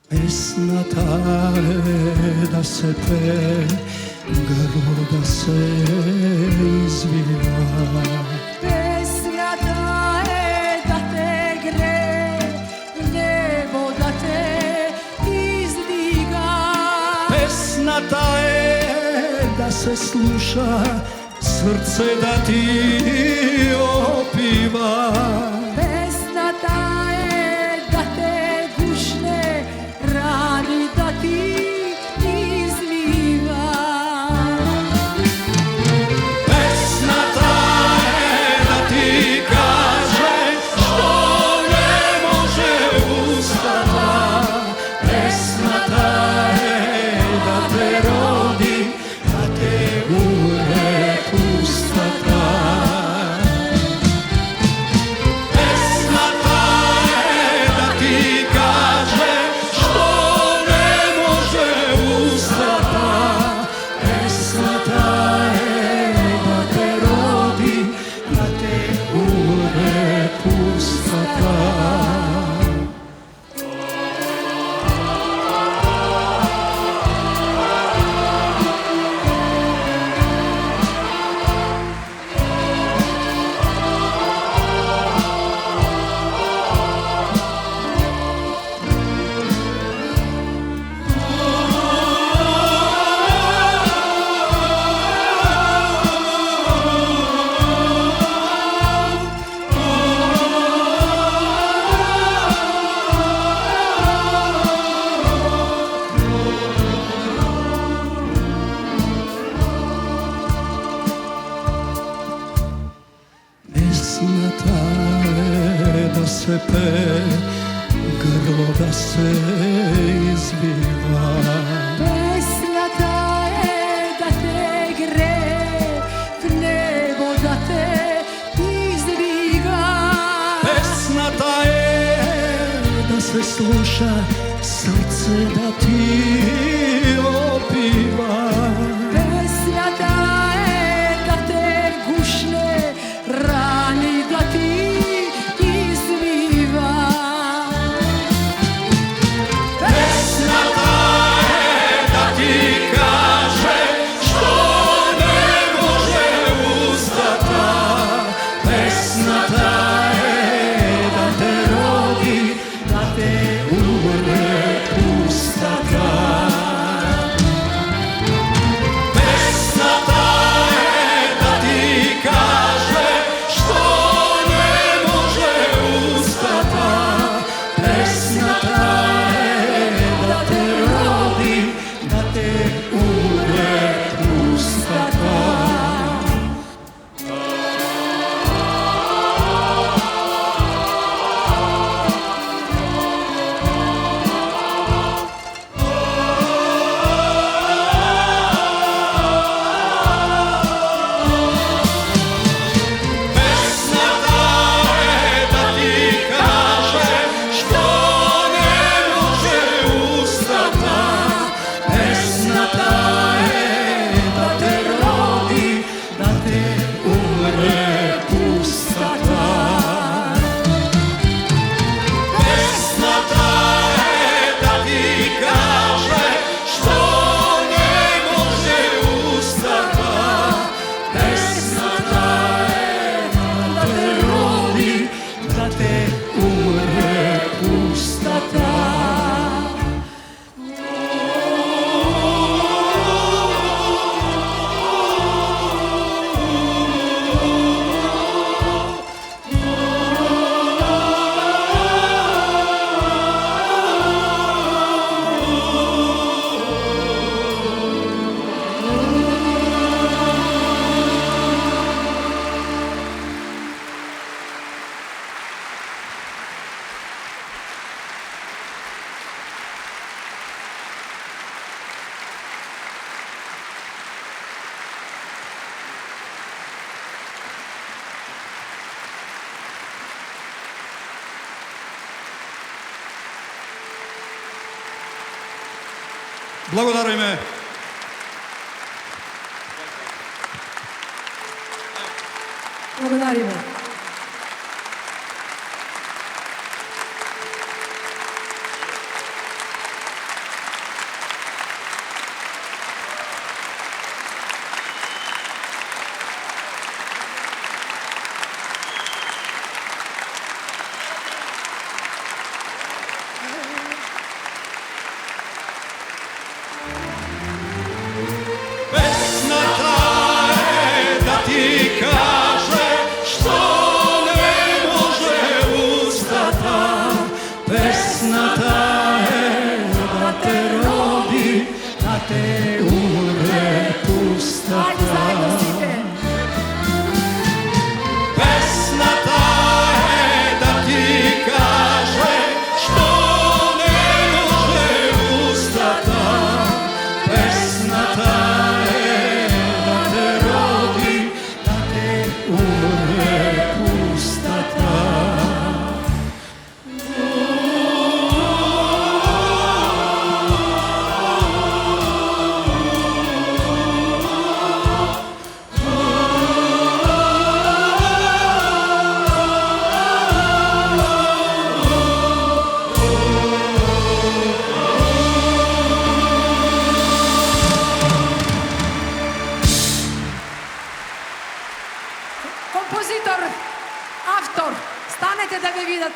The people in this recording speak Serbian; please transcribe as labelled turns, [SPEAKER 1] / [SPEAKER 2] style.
[SPEAKER 1] Pesnata je da se pe, grlo da se izviva.
[SPEAKER 2] Pesnata je da te gre, nebo da te izdiga.
[SPEAKER 1] Pesnata je da se sluša, srce da ti opiva.
[SPEAKER 2] Pesnata je da te gušne rani da ti izliva.
[SPEAKER 1] Pesnata je da ti kaže što ne može ustava. Pesnata je da te rodi, da te umre pustata. Pesnata je da ti kaže što ne može ustava. Pesnata je da te rodi, da te umre pustata. Pesnata je da se pe, grlo da se izviva.
[SPEAKER 2] Pesnata je da te gre, nebo da te izdiga.
[SPEAKER 1] Pesnata je da se sluša, srce da ti opiva.
[SPEAKER 2] Pesnata je da te gušne rani da ti izviva.
[SPEAKER 1] Pesnata je da ti kaže što ne može ustata. Pesnata je da te rodi, da te umre pustata. Pesnata je da ti kaže što ne može ustata. Pesnata je da te rodi, da te umre pustata. Pesnata je da ti kaže što ne može ustata. Pesnata je da te rodi, da te umre pustata. Pesnata je da ti kaže što ne može ustata. Pesnata je da te rodi, da te umre pustata. Благодариме.
[SPEAKER 2] Благодариме.
[SPEAKER 1] Pesnata je da te rodi, da te umre pustata.
[SPEAKER 2] Ajde zajedno site.
[SPEAKER 1] Pesnata je da ti kaže što ne može ustata. Pesnata je da te rodi, da te umre pustata.
[SPEAKER 2] Kompozitor, avtor, stanete da ga vidite.